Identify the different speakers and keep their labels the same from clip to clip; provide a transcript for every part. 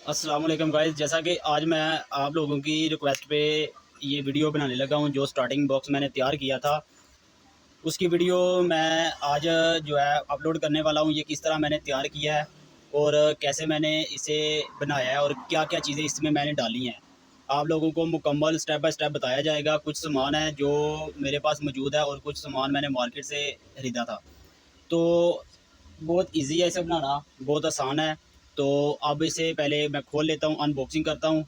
Speaker 1: अस्सलाम वालेकुम गाइस। जैसा कि आज मैं आप लोगों की रिक्वेस्ट पे ये वीडियो बनाने लगा हूँ। जो स्टार्टिंग बॉक्स मैंने तैयार किया था उसकी वीडियो मैं आज जो है अपलोड करने वाला हूँ। ये किस तरह मैंने तैयार किया है और कैसे मैंने इसे बनाया है और क्या क्या चीज़ें इसमें मैंने डाली हैं, आप लोगों को मुकम्मल स्टेप बाय स्टेप बताया जाएगा। कुछ सामान है जो मेरे पास मौजूद है और कुछ सामान मैंने मार्केट से ख़रीदा था। तो बहुत इजी है इसे बनाना, बहुत आसान है। तो अब इसे पहले मैं खोल लेता हूँ, अनबॉक्सिंग करता हूँ।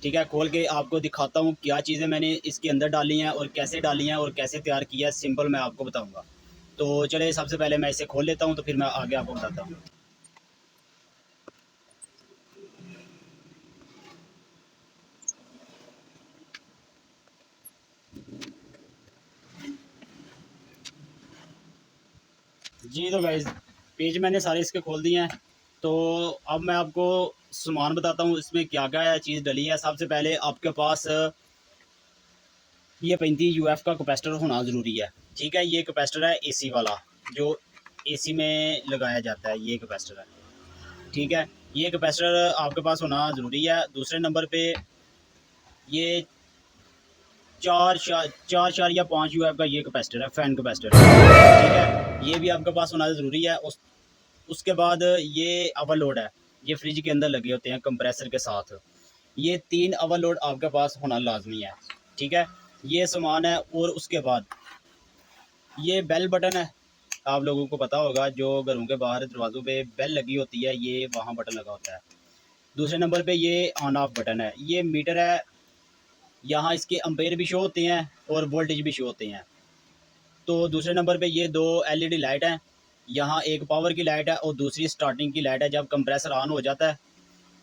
Speaker 1: ठीक है, खोल के आपको दिखाता हूँ क्या चीज़ें मैंने इसके अंदर डाली हैं और कैसे डाली हैं और कैसे तैयार किया है, सिंपल मैं आपको बताऊँगा। तो चलिए सबसे पहले मैं इसे खोल लेता हूँ, तो फिर मैं आगे आपको बताता हूँ। जी तो गाइज़, पेज मैंने सारे इसके खोल दिए हैं। तो अब मैं आपको सामान बताता हूँ इसमें क्या क्या चीज़ डली है। सबसे पहले आपके पास ये 35 यूएफ का कैपेसिटर होना ज़रूरी है। ठीक है, ये कैपेसिटर है एसी वाला, जो एसी में लगाया जाता है, ये कैपेसिटर है। ठीक है, ये कैपेसिटर आपके पास होना ज़रूरी है। दूसरे नंबर पे ये चार या 5 यूएफ का ये कैपेसिटर है, फ़ैन कैपेसिटर है। ठीक है, ये भी आपके पास होना ज़रूरी है। उसके बाद ये ओवरलोड है, ये फ्रिज के अंदर लगे होते हैं कंप्रेसर के साथ। ये 3 ओवरलोड आपके पास होना लाजमी है। ठीक है, ये सामान है। और उसके बाद ये बेल बटन है, आप लोगों को पता होगा जो घरों के बाहर दरवाज़ों पे बेल लगी होती है, ये वहाँ बटन लगा होता है। दूसरे नंबर पे ये ऑन ऑफ बटन है, ये मीटर है। यहाँ इसके एम्पेयर भी शो होते हैं और वोल्टेज भी शो होते हैं। तो दूसरे नंबर पे ये 2 एलईडी लाइट हैं। यहाँ एक पावर की लाइट है और दूसरी स्टार्टिंग की लाइट है। जब कंप्रेसर ऑन हो जाता है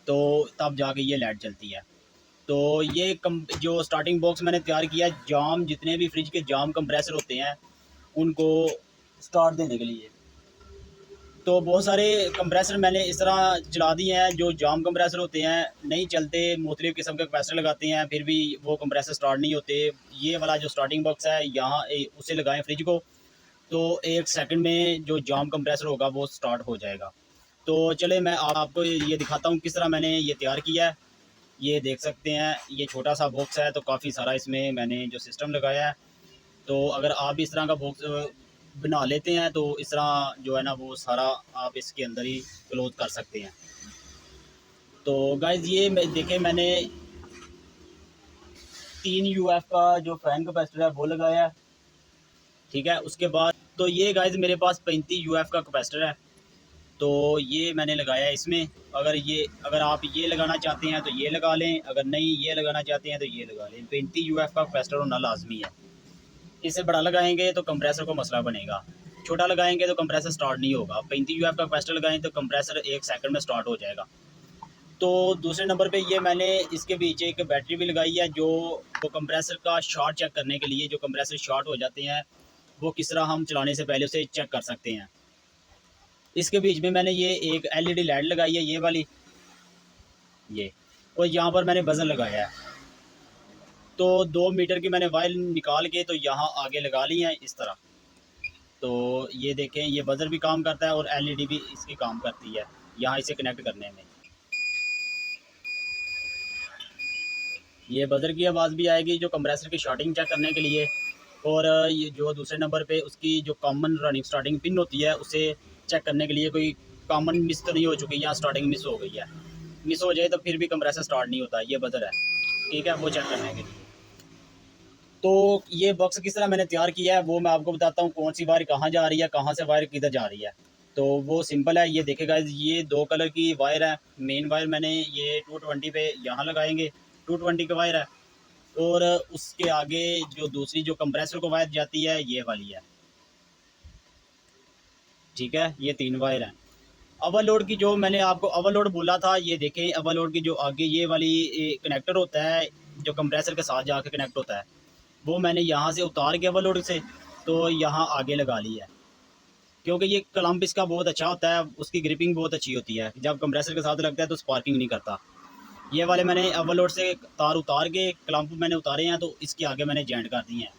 Speaker 1: तो तब जाके ये लाइट जलती है। तो ये जो स्टार्टिंग बॉक्स मैंने तैयार किया है, जाम जितने भी फ्रिज के जाम कंप्रेसर होते हैं उनको स्टार्ट देने के लिए। तो बहुत सारे कंप्रेसर मैंने इस तरह चला दिए हैं, जो जाम कंप्रेसर होते हैं नहीं चलते, मुख्तलिफ़ किस्म के कंप्रेसर लगाते हैं फिर भी वो कंप्रेसर स्टार्ट नहीं होते। ये वाला जो स्टार्टिंग बॉक्स है यहाँ उसे लगाएं फ्रिज को, तो 1 सेकंड में जो जाम कंप्रेसर होगा वो स्टार्ट हो जाएगा। तो चले मैं आपको ये दिखाता हूँ किस तरह मैंने ये तैयार किया है। ये देख सकते हैं, ये छोटा सा बॉक्स है तो काफ़ी सारा इसमें मैंने जो सिस्टम लगाया है। तो अगर आप भी इस तरह का बॉक्स बना लेते हैं तो इस तरह जो है ना वो सारा आप इसके अंदर ही क्लोज कर सकते हैं। तो गाइज ये देखें, मैंने 3 यूएफ का जो फैन कैपेसिटर है वो लगाया है। ठीक है, उसके बाद तो ये गाइज मेरे पास 35 यूएफ का कैपेसिटर है, तो ये मैंने लगाया है इसमें। अगर आप ये लगाना चाहते हैं तो ये लगा लें, अगर नहीं ये लगाना चाहते हैं तो ये लगा लें। 35 यूएफ का कैपेसिटर होना लाजमी है। इससे बड़ा लगाएंगे तो कंप्रेसर को मसला बनेगा, छोटा लगाएंगे तो कंप्रेसर स्टार्ट नहीं होगा। 35 यूएफ का कैपेसिटर लगाएं तो कंप्रेसर 1 सेकंड में स्टार्ट हो जाएगा। तो दूसरे नंबर पे ये मैंने इसके पीछे एक बैटरी भी लगाई है, जो वो कंप्रेसर का शॉर्ट चेक करने के लिए, जो कंप्रेसर शॉर्ट हो जाते हैं वो किस तरह हम चलाने से पहले उसे चेक कर सकते हैं। इसके बीच में मैंने ये एक एलईडी लाइट लगाई है, ये वाली, ये, और यहाँ पर मैंने बजर लगाया है। तो 2 मीटर की मैंने वायर निकाल के तो यहाँ आगे लगा ली है इस तरह। तो ये देखें, ये बज़र भी काम करता है और एलईडी भी इसकी काम करती है यहाँ इसे कनेक्ट करने में। ये बज़र की आवाज़ भी आएगी जो कंप्रेसर की शॉर्टिंग चेक करने के लिए। और ये जो दूसरे नंबर पे उसकी जो कॉमन रनिंग स्टार्टिंग पिन होती है उसे चेक करने के लिए, कोई कॉमन मिस तो नहीं हो चुकी या स्टार्टिंग मिस हो गई है। मिस हो जाए तो फिर भी कंप्रेसर स्टार्ट नहीं होता, ये बज़र है। ठीक है, वो चेक करने के लिए। तो ये बॉक्स किस तरह मैंने तैयार किया है वो मैं आपको बताता हूँ। कौन सी वायर कहाँ जा रही है, कहाँ से वायर किधर जा रही है, तो वो सिंपल है। ये देखेगा, ये 2 कलर की वायर है। मेन वायर मैंने ये 220 पे यहाँ लगाएंगे, 220 का वायर है। और उसके आगे जो दूसरी जो कंप्रेसर को वायर जाती है ये वाली है। ठीक है, ये 3 वायर हैं। ओवरलोड की जो मैंने आपको ओवरलोड बोला था, ये देखें, ओवरलोड की जो आगे ये वाली कनेक्टर होता है जो कंप्रेसर के साथ जाके कनेक्ट होता है, वो मैंने यहाँ से उतार के ओवरलोड से तो यहाँ आगे लगा ली है। क्योंकि ये क्लम्प इसका बहुत अच्छा होता है, उसकी ग्रिपिंग बहुत अच्छी होती है, जब कंप्रेसर के साथ लगता है तो स्पार्किंग नहीं करता। ये वाले मैंने ओवरलोड से तार उतार के क्लम्प मैंने उतारे हैं, तो इसके आगे मैंने जॉइंट कर दिए हैं।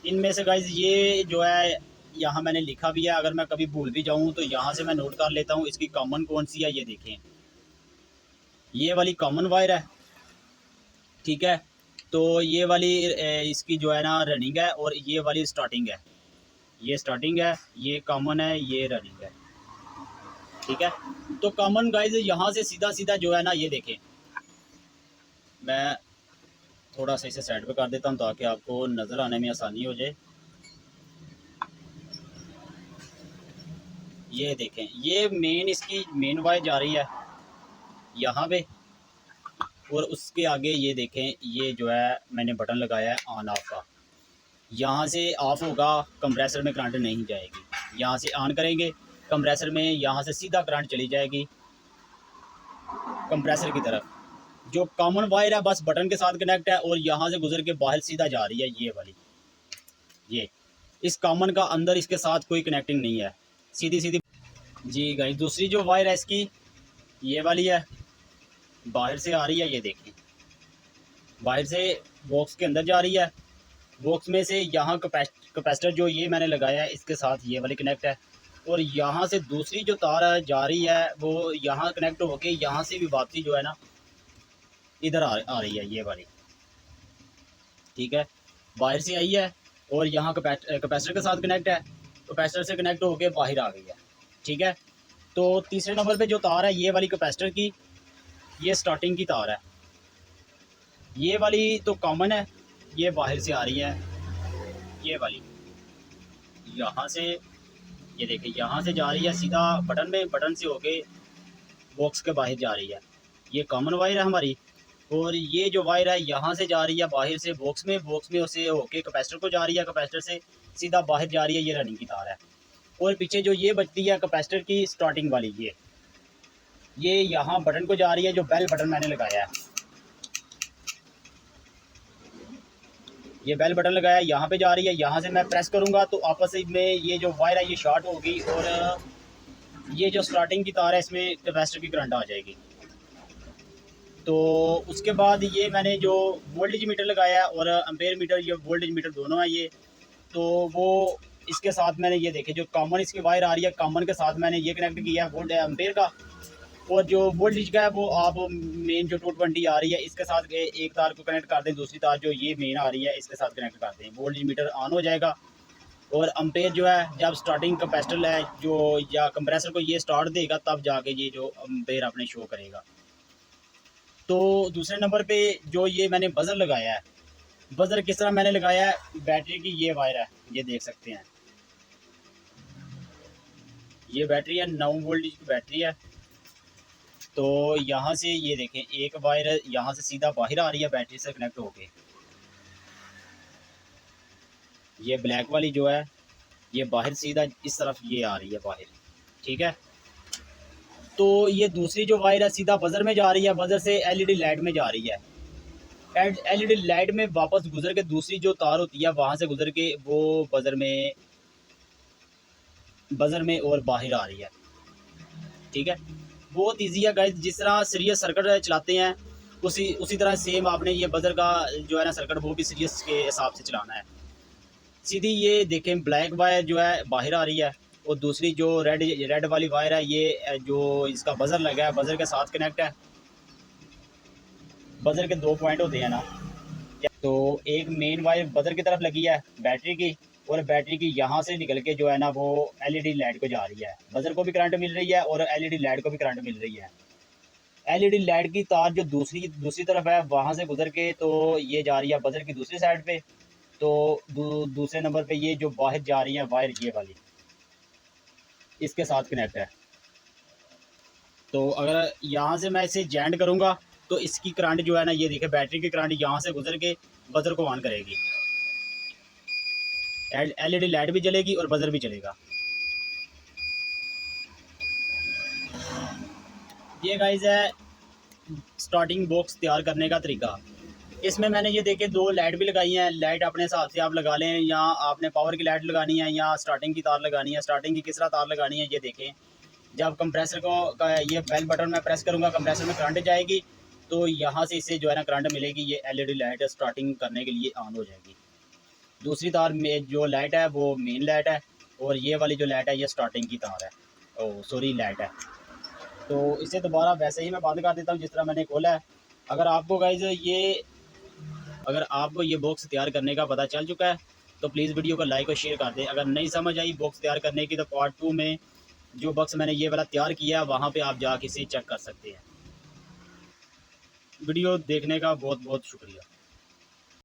Speaker 1: इनमें से गाइज ये जो है यहाँ मैंने लिखा भी है, अगर मैं कभी भूल भी जाऊँ तो यहाँ से मैं नोट कर लेता हूँ इसकी कॉमन कौन सी है। ये देखें, ये वाली कॉमन वायर है, ठीक है। तो ये वाली इसकी जो है ना रनिंग है, और ये वाली स्टार्टिंग है। ये स्टार्टिंग है, ये कॉमन है, ये रनिंग है, ठीक है। तो कॉमन गाइज यहाँ से सीधा सीधा जो है ना, ये देखें, मैं थोड़ा सा इसे साइड पे कर देता हूँ ताकि आपको नज़र आने में आसानी हो जाए। ये देखें, ये मेन इसकी मेन वायर जा रही है यहाँ पे, और उसके आगे ये देखें, ये जो है मैंने बटन लगाया है ऑन ऑफ का। यहाँ से ऑफ होगा, कंप्रेसर में करंट नहीं जाएगी। यहाँ से ऑन करेंगे कंप्रेसर में, यहाँ से सीधा करंट चली जाएगी कंप्रेसर की तरफ। जो कॉमन वायर है बस बटन के साथ कनेक्ट है, और यहाँ से गुजर के बाहर सीधा जा रही है ये वाली। ये इस कॉमन का अंदर इसके साथ कोई कनेक्टिंग नहीं है, सीधी सीधी। जी गाइस, दूसरी जो वायर है इसकी ये वाली है, बाहर से आ रही है, ये देखिए बाहर से बॉक्स के अंदर जा रही है। बॉक्स में से यहाँ कैपेसिटर जो ये मैंने लगाया है इसके साथ ये वाली कनेक्ट है, और यहाँ से दूसरी जो तार है जा रही है वो यहाँ कनेक्ट होके यहाँ से भी वापसी जो है ना इधर आ रही है ये वाली, ठीक है। बाहर से आई है और यहाँ कैपेसिटर के साथ कनेक्ट है, कैपेसिटर से कनेक्ट होके बाहर आ गई है, ठीक है। तो तीसरे नंबर पे जो तार है ये वाली कैपेसिटर की, ये स्टार्टिंग की तार है। ये वाली तो कॉमन है, ये बाहर से आ रही है ये वाली, यहाँ से ये देखिए यहाँ से जा रही है सीधा बटन में, बटन से होके बॉक्स के बाहर जा रही है। ये कॉमन वायर है हमारी, और ये जो वायर है यहाँ से जा रही है बाहर से बॉक्स में, बॉक्स में उसे होके कैपेसिटर को जा रही है, कैपेसिटर से सीधा बाहर जा रही है, ये रनिंग की तार है। और पीछे जो ये बचती है कैपेसिटर की स्टार्टिंग वाली, ये यहाँ बटन को जा रही है, जो बेल बटन मैंने लगाया है, ये बेल बटन लगाया है यहाँ पे जा रही है। यहाँ से मैं प्रेस करूँगा तो आपस में ये जो वायर है ये शॉर्ट होगी, और ये जो स्टार्टिंग की तार है इसमें कैपेसिटर की करंट आ जाएगी। तो उसके बाद ये मैंने जो वोल्टेज मीटर लगाया है और एम्पेयर मीटर, ये वोल्टेज मीटर दोनों है ये, तो वो इसके साथ मैंने ये देखे जो कॉमन इसकी वायर आ रही है, कॉमन के साथ मैंने ये कनेक्ट किया है वोल्ट एम्पेयर का, और जो वोल्टेज का है वो आप मेन जो 220 आ रही है इसके साथ एक तार को कनेक्ट कर दें, दूसरी तार जो ये मेन आ रही है इसके साथ कनेक्ट कर दें, वोल्टेज मीटर ऑन हो जाएगा। और एम्पेयर जो है जब स्टार्टिंग कैपेसिटर है जो या कंप्रेसर को ये स्टार्ट देगा तब जाके ये जो एम्पेयर अपने शो करेगा। तो दूसरे नंबर पे जो ये मैंने बजर लगाया है, बजर किस तरह मैंने लगाया है, बैटरी की ये वायर है, ये देख सकते हैं, ये बैटरी है 9 वोल्ट की बैटरी है। तो यहाँ से ये देखें एक वायर यहाँ से सीधा बाहर आ रही है बैटरी से कनेक्ट होके, ये ब्लैक वाली जो है ये बाहर सीधा इस तरफ ये आ रही है बाहर, ठीक है। तो ये दूसरी जो वायर है सीधा बजर में जा रही है, बजर से एलईडी लाइट में जा रही है, एलईडी लाइट में वापस गुजर के दूसरी जो तार होती है वहाँ से गुजर के वो बजर में और बाहर आ रही है, ठीक है। बहुत ईजी है गाइस, जिस तरह सीरियस सर्किट चलाते हैं उसी तरह सेम आपने ये बजर का जो है ना सर्किट वो भी सीरियस के हिसाब से चलाना है। सीधी ये देखें ब्लैक वायर जो है बाहर आ रही है, और दूसरी जो रेड वाली वायर है ये जो इसका बजर लगा है बजर के साथ कनेक्ट है। बजर के 2 पॉइंट होते हैं ना, तो एक मेन वायर बजर की तरफ लगी है बैटरी की, और बैटरी की यहाँ से निकल के जो है ना वो एलईडी लाइट को जा रही है, बजर को भी करंट मिल रही है और एलईडी लाइट को भी करंट मिल रही है। एलईडी लाइट की तार जो दूसरी तरफ है वहाँ से गुजर के तो ये जा रही है बजर की दूसरी साइड पे। तो दूसरे नंबर पे ये जो बाहर जा रही है वायर ये वाली इसके साथ कनेक्ट है। तो अगर यहाँ से मैं इसे जॉइंट करूँगा तो इसकी करंट जो है ना ये देखिए बैटरी की करंट यहाँ से गुजर के बजर को ऑन करेगी, एलईडी लाइट भी जलेगी और बजर भी चलेगा। ये गाइस है स्टार्टिंग बॉक्स तैयार करने का तरीका। इसमें मैंने ये देखे 2 लाइट भी लगाई हैं, लाइट अपने हिसाब से आप लगा लें, या आपने पावर की लाइट लगानी है या स्टार्टिंग की तार लगानी है, स्टार्टिंग की किस तरह तार लगानी है ये देखें। जब कंप्रेसर को ये बेल बटन मैं प्रेस करूँगा कंप्रेसर में करंट जाएगी, तो यहाँ से इससे जो है ना करंट मिलेगी, ये एलईडी लाइट स्टार्टिंग करने के लिए ऑन हो जाएगी। दूसरी तार में जो लाइट है वो मेन लाइट है, और ये वाली जो लाइट है ये स्टार्टिंग की तार है, ओ सॉरी लाइट है। तो इसे दोबारा वैसे ही मैं बंद कर देता हूँ जिस तरह मैंने खोला है। अगर आपको गाइज अगर आपको ये बॉक्स तैयार करने का पता चल चुका है तो प्लीज़ वीडियो को लाइक और शेयर कर दें। अगर नहीं समझ आई बॉक्स तैयार करने की तो पार्ट 2 में जो बॉक्स मैंने ये वाला तैयार किया है वहाँ पे आप जाके इसे चेक कर सकते हैं। वीडियो देखने का बहुत बहुत शुक्रिया।